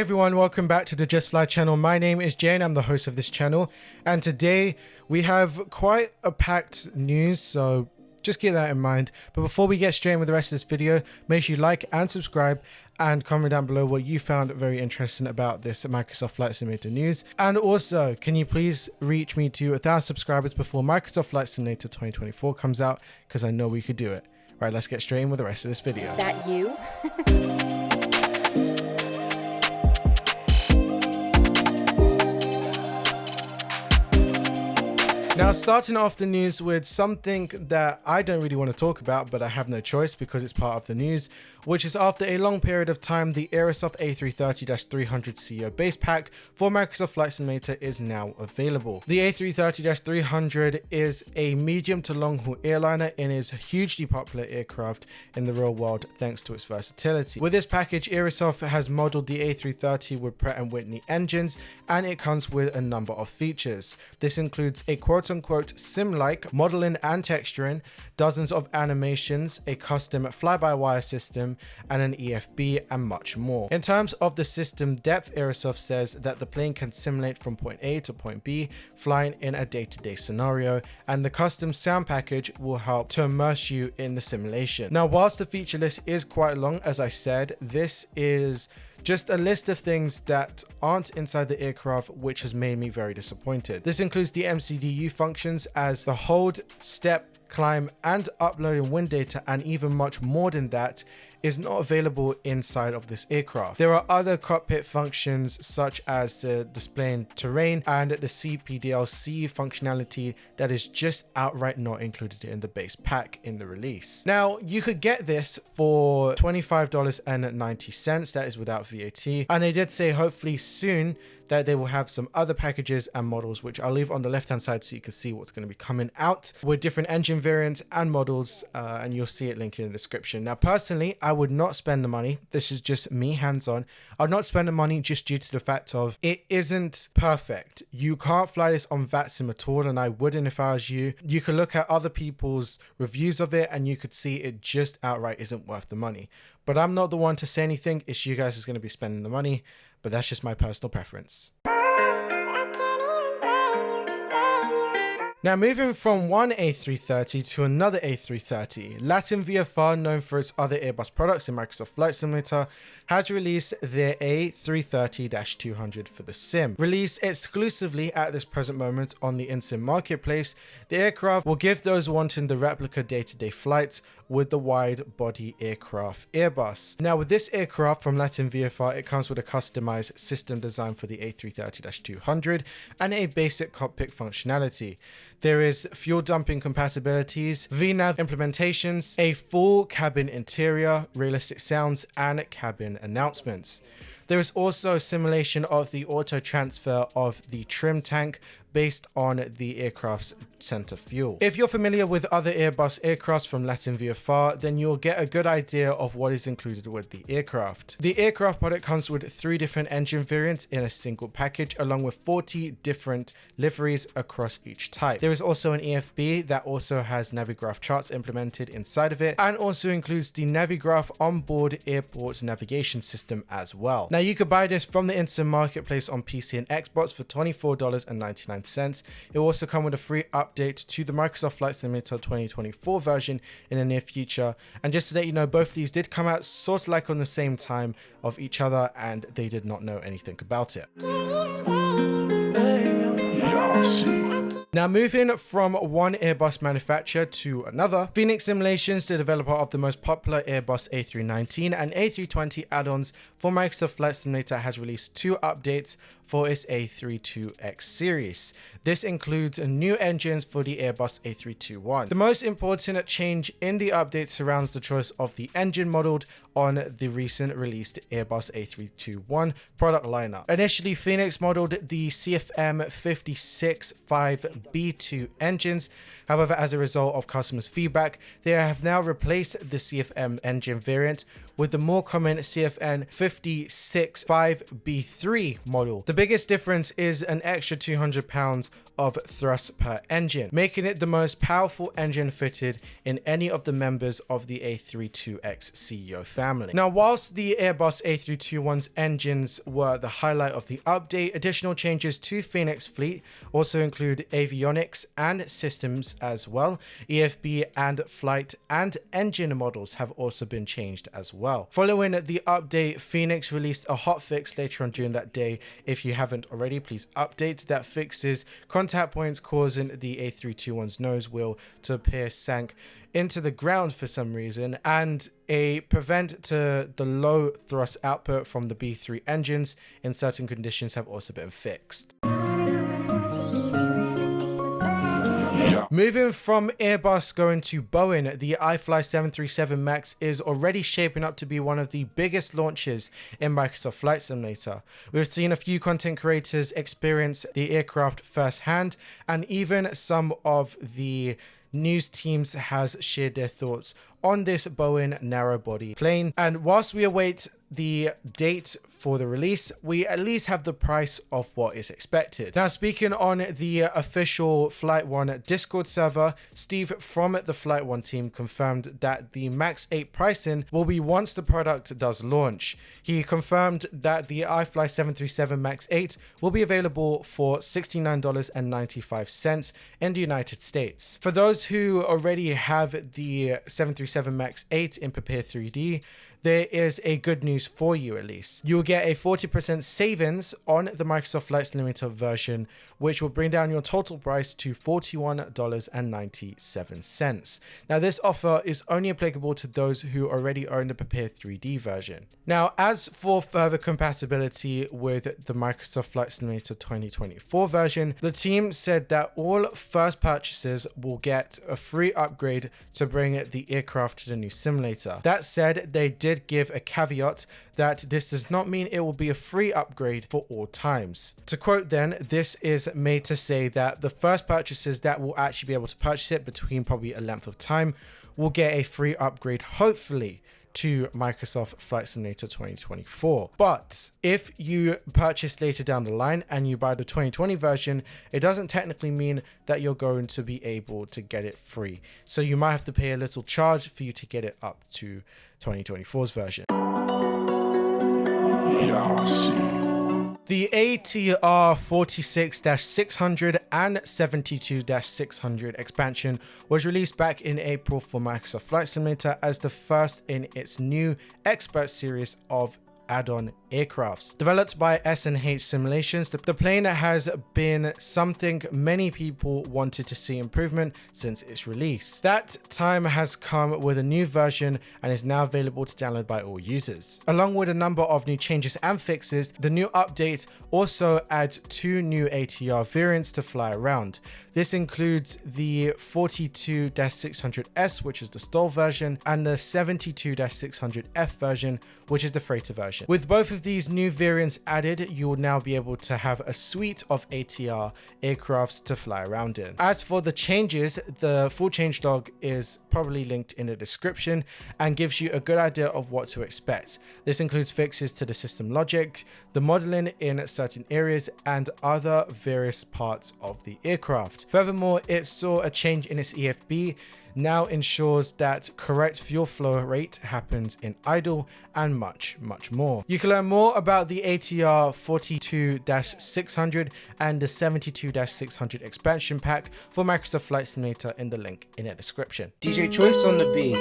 everyone, welcome back to the Justfly channel. My name is Jay and I'm the host of this channel, and today we have quite a packed news, so just keep that in mind. But before we get straight in with the rest of this video, make sure you like and subscribe and comment down below what you found very interesting about this Microsoft Flight Simulator news. And also, can you please reach me to 1,000 subscribers before Microsoft Flight Simulator 2024 comes out, because I know we could do it. Right, let's get straight in with the rest of this video. Is that you? Now, starting off the news with something that I don't really want to talk about, but I have no choice because it's part of the news, which is after a long period of time, the Aerosoft A330-300 CEO base pack for Microsoft Flight Simulator is now available. The A330-300 is a medium to long haul airliner and is a hugely popular aircraft in the real world thanks to its versatility. With this package, Aerosoft has modeled the A330 with Pratt & Whitney engines, and it comes with a number of features. This includes a quote-unquote sim-like modeling and texturing, dozens of animations, a custom fly-by-wire system, and an EFB, and much more. In terms of the system depth, Aerosoft says that the plane can simulate from point A to point B, flying in a day-to-day scenario, and the custom sound package will help to immerse you in the simulation. Now, whilst the feature list is quite long, as I said, this is just a list of things that aren't inside the aircraft, which has made me very disappointed. This includes the MCDU functions as the hold, step, climb, and uploading wind data, and even much more than that is not available inside of this aircraft. There are other cockpit functions such as displaying terrain and the CPDLC functionality that is just outright not included in the base pack in the release. Now, you could get this for $25.90, that is without VAT, and they did say hopefully soon that they will have some other packages and models, which I'll leave on the left hand side so you can see what's going to be coming out with different engine variants and models, and you'll see it linked in the description. Now, personally, I would not spend the money. This is just me hands-on. I'd not spend the money just due to the fact of it isn't perfect. You can't fly this on VATSIM at all, and I wouldn't if I was you. You could look at other people's reviews of it and you could see it just outright isn't worth the money. But I'm not the one to say anything. It's you guys who's going to be spending the money, but that's just my personal preference. Now, moving from one A330 to another A330, LatinVFR, known for its other Airbus products in Microsoft Flight Simulator, has released their A330-200 for the sim. Released exclusively at this present moment on the InSim marketplace, the aircraft will give those wanting the replica day-to-day flights with the wide-body aircraft Airbus. Now, with this aircraft from LatinVFR, it comes with a customized system design for the A330-200 and a basic cockpit functionality. There is fuel dumping compatibilities, VNAV implementations, a full cabin interior, realistic sounds, and cabin announcements. There is also simulation of the auto transfer of the trim tank based on the aircraft's center fuel. If you're familiar with other Airbus aircrafts from LatinVFR, then you'll get a good idea of what is included with the aircraft. The aircraft product comes with 3 different engine variants in a single package, along with 40 different liveries across each type. There is also an EFB that also has Navigraph charts implemented inside of it, and also includes the Navigraph onboard airport navigation system as well. Now, you could buy this from the InSim marketplace on PC and Xbox for $24.99. It will also come with a free update to the Microsoft Flight Simulator 2024 version in the near future. And just to let you know, both of these did come out sort of like on the same time of each other, and they did not know anything about it. Now, moving from one Airbus manufacturer to another, Fenix Simulations, the developer of the most popular Airbus A319 and A320 add-ons for Microsoft Flight Simulator, has released 2 updates for its A32X series. This includes new engines for the Airbus A321. The most important change in the update surrounds the choice of the engine modeled on the recent released Airbus A321 product lineup. Initially, Fenix modeled the CFM 56-5B2 engines. However, as a result of customers' feedback, they have now replaced the CFM engine variant with the more common CFN 565B3 model. The biggest difference is an extra 200 pounds of thrust per engine, making it the most powerful engine fitted in any of the members of the A32X CEO family. Now, whilst the Airbus A321's engines were the highlight of the update, additional changes to Fenix fleet also include avionics and systems as well. EFB and flight and engine models have also been changed as well. Following the update, Fenix released a hotfix later on during that day. If you haven't already, please update. That fixes contact points causing the A321's nose wheel to appear sank into the ground for some reason, and a prevent to the low thrust output from the B3 engines in certain conditions have also been fixed. Moving from Airbus going to Boeing, the iFly 737 MAX is already shaping up to be one of the biggest launches in Microsoft Flight Simulator. We've seen a few content creators experience the aircraft firsthand, and even some of the news teams has shared their thoughts on this Boeing narrow body plane. And whilst we await the date for the release, we at least have the price of what is expected. Now, speaking on the official Flight 1 Discord server, Steve from the Flight 1 team confirmed that the Max 8 pricing will be once the product does launch. He confirmed that the iFly 737 Max 8 will be available for $69.95 in the United States. For those who already have the 737 Max 8 in Prepare 3D, there is a good news for you at least. You will get a 40% savings on the Microsoft Flight Simulator version, which will bring down your total price to $41.97. Now, this offer is only applicable to those who already own the Prepare 3D version. Now, as for further compatibility with the Microsoft Flight Simulator 2024 version, the team said that all first purchasers will get a free upgrade to bring the aircraft to the new simulator. That said, they did give a caveat that this does not mean it will be a free upgrade for all times. To quote then, this is made to say that the first purchasers that will actually be able to purchase it between probably a length of time will get a free upgrade, hopefully, to Microsoft Flight Simulator 2024. But if you purchase later down the line and you buy the 2020 version, it doesn't technically mean that you're going to be able to get it free. So you might have to pay a little charge for you to get it up to 2024's version. The ATR 46-600 and 72-600 expansion was released back in April for Microsoft Flight Simulator as the first in its new Expert series of add-on aircrafts. Developed by S&H Simulations, the plane has been something many people wanted to see improvement since its release. That time has come with a new version and is now available to download by all users. Along with a number of new changes and fixes, the new update also adds 2 new ATR variants to fly around. This includes the 42-600S, which is the STOL version, and the 72-600F version, which is the freighter version. With both of these new variants added, you will now be able to have a suite of ATR aircrafts to fly around in. As for the changes, the full changelog is probably linked in the description and gives you a good idea of what to expect. This includes fixes to the system logic, the modeling in certain areas, and other various parts of the aircraft. Furthermore, it saw a change in its EFB, now ensures that correct fuel flow rate happens in idle, and much more. You can learn more about the ATR 42-600 and the 72-600 expansion pack for Microsoft Flight Simulator in the link in the description. DJ Choice on the beat.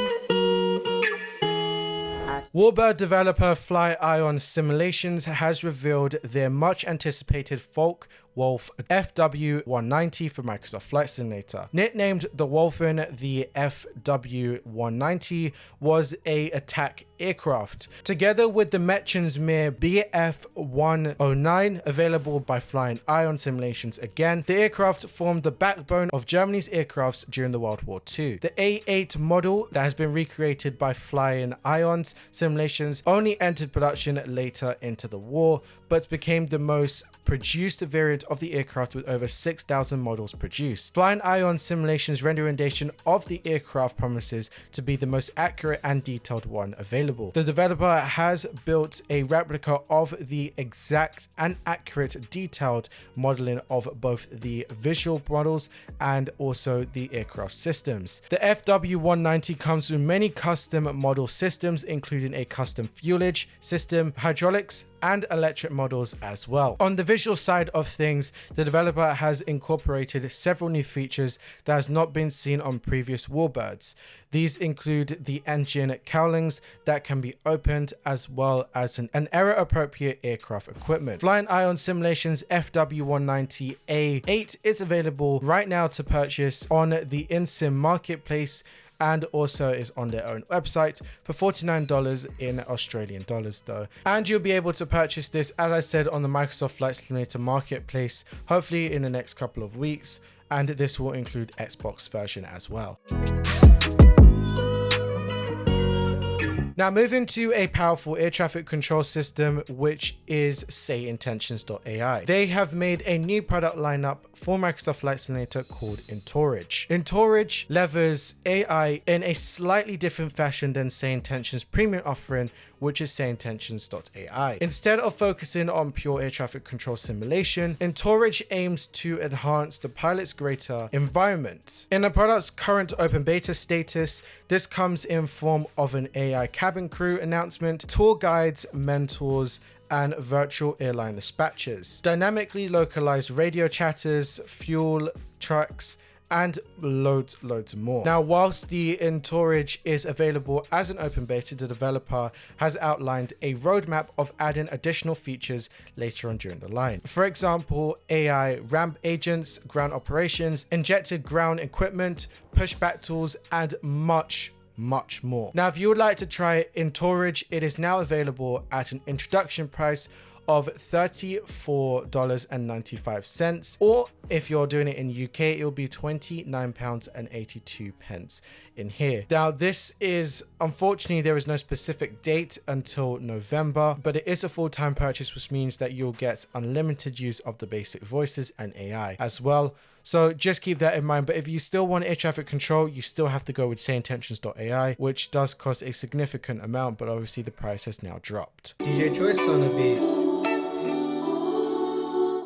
Warbird developer FlyingIron Simulations has revealed their much anticipated Folk Wolf FW190 for Microsoft Flight Simulator. Nicknamed the Wolfen, the FW190 was a attack aircraft. Together with the Metchensmeer BF109, available by FlyingIron Simulations again, the aircraft formed the backbone of Germany's aircrafts during the World War II. The A8 model that has been recreated by FlyingIron Simulations only entered production later into the war, but became the most produced variant 100 of the aircraft with over 6,000 models produced. FlyingIron Simulations renderization of the aircraft promises to be the most accurate and detailed one available. The developer has built a replica of the exact and accurate detailed modeling of both the visual models and also the aircraft systems. The FW190 comes with many custom model systems, including a custom fuelage system, hydraulics, and electric models as well. On the visual side of things, the developer has incorporated several new features that has not been seen on previous warbirds. These include the engine cowlings that can be opened, as well as an error-appropriate aircraft equipment. FlyingIron Simulations FW190A8 is available right now to purchase on the InSim marketplace, and also is on their own website for $49 in Australian dollars though. And you'll be able to purchase this, as I said, on the Microsoft Flight Simulator marketplace, hopefully in the next couple of weeks, and this will include Xbox version as well. Now moving to a powerful air traffic control system, which is SayIntentions.ai. They have made a new product lineup for Microsoft Flight Simulator called Entourage. Entourage levers AI in a slightly different fashion than SayIntentions premium offering, which is SayIntentions.ai. Instead of focusing on pure air traffic control simulation, Entourage aims to enhance the pilot's greater environment. In the product's current open beta status, this comes in form of an AI cabin crew announcement, tour guides, mentors, and virtual airline dispatchers, dynamically localized radio chatters, fuel trucks, and loads more. Now, whilst the Entourage is available as an open beta, the developer has outlined a roadmap of adding additional features later on during the line. For example, AI ramp agents, ground operations, injected ground equipment, pushback tools, and much more. Now, if you would like to try Entourage, it is now available at an introduction price of $34.95, or if you're doing it in UK, it'll be £29.82 in here. Now, this is, unfortunately, there is no specific date until November, but it is a full-time purchase, which means that you'll get unlimited use of the basic voices and AI as well. So just keep that in mind. But if you still want air traffic control, you still have to go with SayIntentions.ai, which does cost a significant amount, but obviously the price has now dropped. DJ Choice on a beat.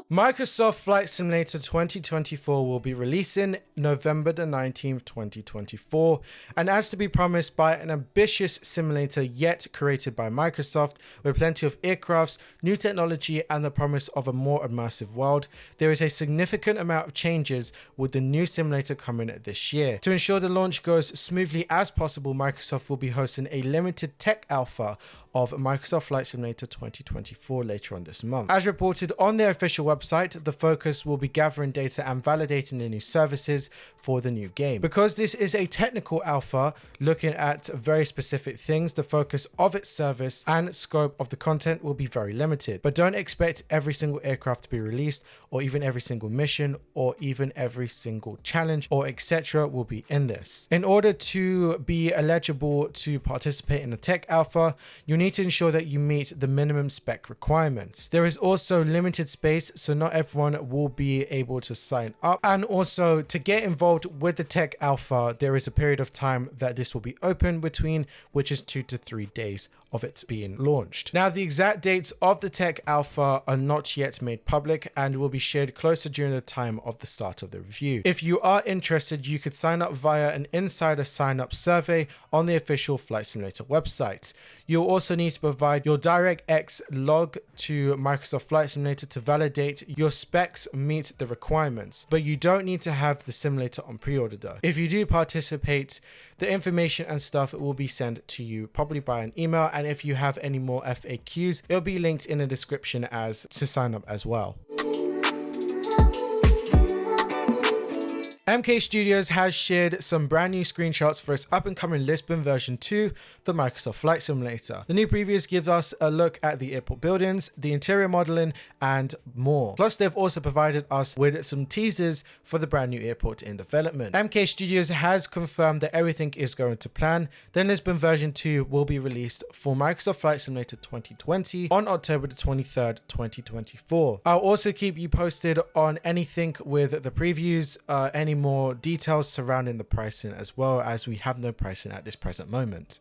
Microsoft Flight Simulator 2024 will be releasing November the 19th, 2024, and as to be promised by an ambitious simulator yet created by Microsoft, with plenty of aircrafts, new technology, and the promise of a more immersive world, there is a significant amount of changes with the new simulator coming this year. To ensure the launch goes smoothly as possible, Microsoft will be hosting a limited tech alpha of Microsoft Flight Simulator 2024 later on this month. As reported on their official website, the focus will be gathering data and validating the new services for the new game. Because this is a technical alpha looking at very specific things, the focus of its service and scope of the content will be very limited. But don't expect every single aircraft to be released, or even every single mission, or even every single challenge, or etc. will be in this. In order to be eligible to participate in the tech alpha, you need to ensure that you meet the minimum spec requirements. There is also limited space, so not everyone will be able to sign up. And also, to get involved with the tech alpha, there is a period of time that this will be open between, which is 2 to 3 days of it being launched. Now, the exact dates of the tech alpha are not yet made public and will be shared closer during the time of the start of the review. If you are interested, you could sign up via an insider sign up survey on the official Flight Simulator website. You'll also need to provide your DirectX log to Microsoft Flight Simulator to validate your specs meet the requirements, but you don't need to have the simulator on pre-order though. If you do participate, the information and stuff will be sent to you probably by an email, and if you have any more FAQs, it'll be linked in the description as to sign up as well. MK Studios has shared some brand new screenshots for its up and coming Lisbon version 2 for Microsoft Flight Simulator. The new previews give us a look at the airport buildings, the interior modeling, and more. Plus, they've also provided us with some teasers for the brand new airport in development. MK Studios has confirmed that everything is going to plan. Then Lisbon version 2 will be released for Microsoft Flight Simulator 2020 on October the 23rd, 2024. I'll also keep you posted on anything with the previews, any more details surrounding the pricing, as well as we have no pricing at this present moment.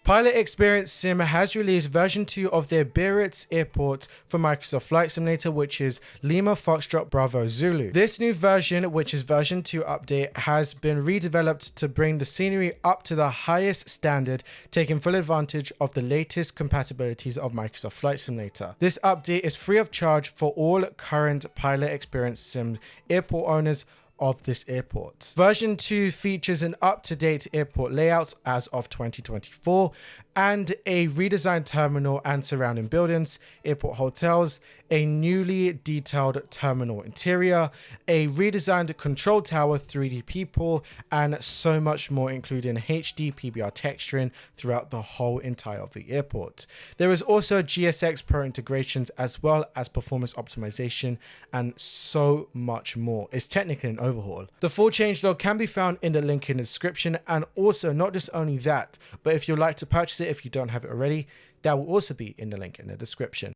Pilot Experience Sim has released version 2 of their Biarritz airport for Microsoft Flight Simulator, which is Lima Foxtrot Bravo Zulu. This new version, which is version 2 update, has been redeveloped to bring the scenery up to the highest standard, taking full advantage of the latest compatibilities of Microsoft Flight Simulator. This update is free of charge for all current Pilot Experience Sim airport owners of this airport. Version 2 features an up-to-date airport layout as of 2024 and a redesigned terminal and surrounding buildings, airport hotels, a newly detailed terminal interior, a redesigned control tower, 3D people, and so much more, including HD PBR texturing throughout the whole entire of the airport. There is also GSX Pro integrations as well as performance optimization and so much more. It's technically an overhaul. The full changelog can be found in the link in the description, and also not just only that, but if you'd like to purchase it, if you don't have it already, that will also be in the link in the description.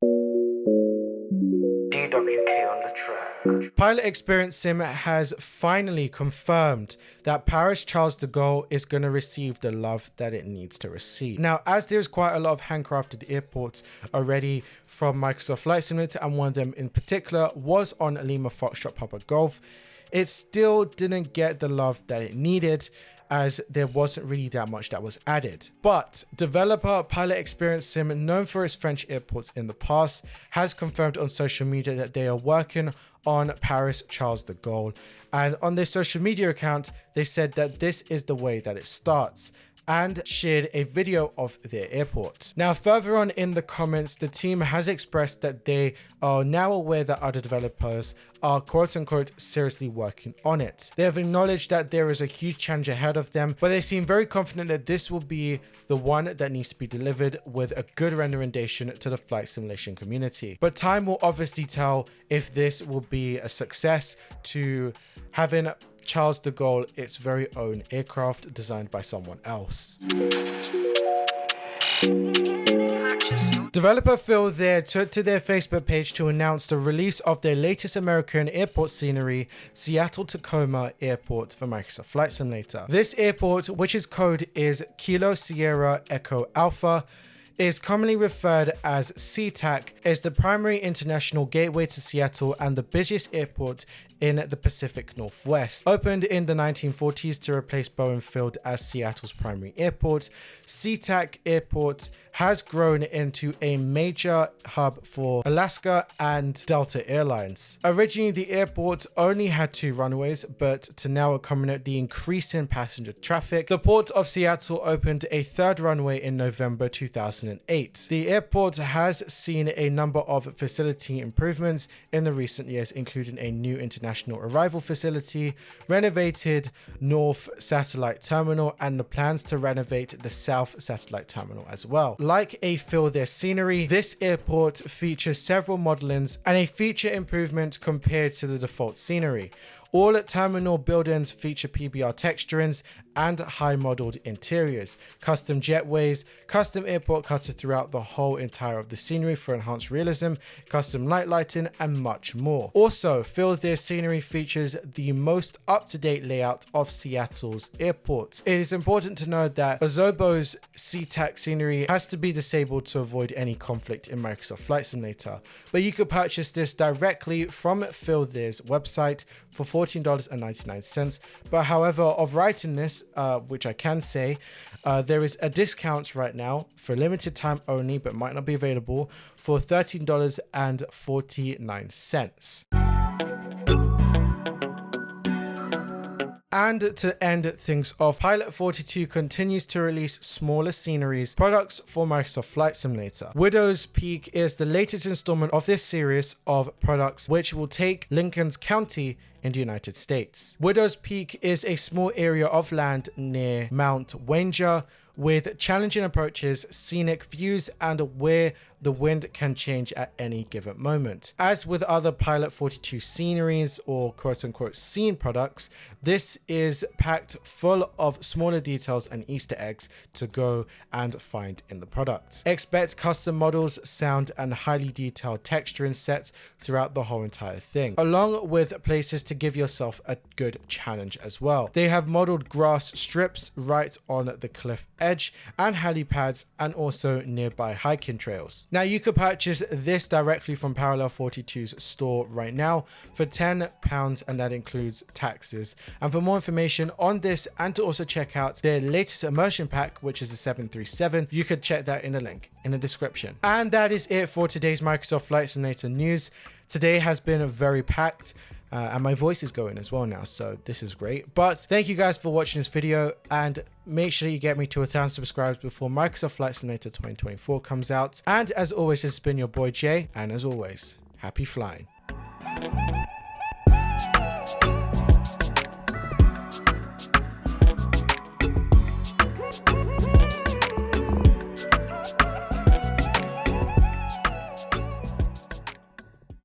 DWK on the track. Pilot Experience Sim has finally confirmed that Paris Charles de Gaulle is going to receive the love that it needs to receive. Now, as there's quite a lot of handcrafted airports already from Microsoft Flight Simulator, and one of them in particular was on Lima Foxtrot Papa Golf, it still didn't get the love that it needed, as there wasn't really that much that was added. But developer Pilot Experience Sim, known for its French airports in the past, has confirmed on social media that they are working on Paris Charles de Gaulle, and on their social media account they said that this is the way that it starts, and shared a video of their airport. Now, further on in the comments, the team has expressed that they are now aware that other developers are quote-unquote seriously working on it. They have acknowledged that there is a huge challenge ahead of them, but they seem very confident that this will be the one that needs to be delivered with a good recommendation to the flight simulation community. But time will obviously tell if this will be a success to having Charles de Gaulle its very own aircraft designed by someone else. Developer FeelThere took to their Facebook page to announce the release of their latest American airport scenery, Seattle-Tacoma Airport for Microsoft Flight Simulator. This airport, which its code is Kilo Sierra Echo Alpha, is commonly referred as SeaTac, is the primary international gateway to Seattle and the busiest airport in the Pacific Northwest. Opened in the 1940s to replace Boeing Field as Seattle's primary airport, SeaTac Airport has grown into a major hub for Alaska and Delta Airlines. Originally, the airport only had 2 runways, but to now accommodate the increase in passenger traffic, the Port of Seattle opened a 3rd runway in November 2008. The airport has seen a number of facility improvements in the recent years, including a new international arrival facility, renovated North Satellite Terminal, and the plans to renovate the South Satellite Terminal as well. Like a FeelThere scenery, this airport features several modelings and a feature improvement compared to the default scenery. All terminal buildings feature PBR texturings and high modeled interiors, custom jetways, custom airport cutter throughout the whole entire of the scenery for enhanced realism, custom night lighting, and much more. Also, FeelThere scenery features the most up-to-date layout of Seattle's airports. It is important to note that Azobo's SeaTac scenery has to be disabled to avoid any conflict in Microsoft Flight Simulator, but you could purchase this directly from FeelThere's website for $14.99. But however, of writing this, which I can say, there is a discount right now for limited time only, but might not be available, for $13.49. And to end things off, Pilot 42 continues to release smaller sceneries products for Microsoft Flight Simulator. Widow's Peak is the latest installment of this series of products, which will take Lincoln's County in the United States. Widow's Peak is a small area of land near Mount Wanger with challenging approaches, scenic views, and where the wind can change at any given moment. As with other Pilot 42 sceneries or quote-unquote scene products, this is packed full of smaller details and Easter eggs to go and find in the product. Expect custom models, sound, and highly detailed texturing sets throughout the whole entire thing, along with places to give yourself a good challenge as well. They have modeled grass strips right on the cliff edge and helipads, and also nearby hiking trails. Now you could purchase this directly from Parallel 42's store right now for £10, and that includes taxes. And for more information on this and to also check out their latest immersion pack, which is the 737, you could check that in the link in the description. And that is it for today's Microsoft Flight Simulator news. Today has been very packed. And my voice is going as well now, so this is great. But thank you guys for watching this video, and make sure you get me to 1,000 subscribers before Microsoft Flight Simulator 2024 comes out. And as always, this has been your boy Jay, and as always, happy flying.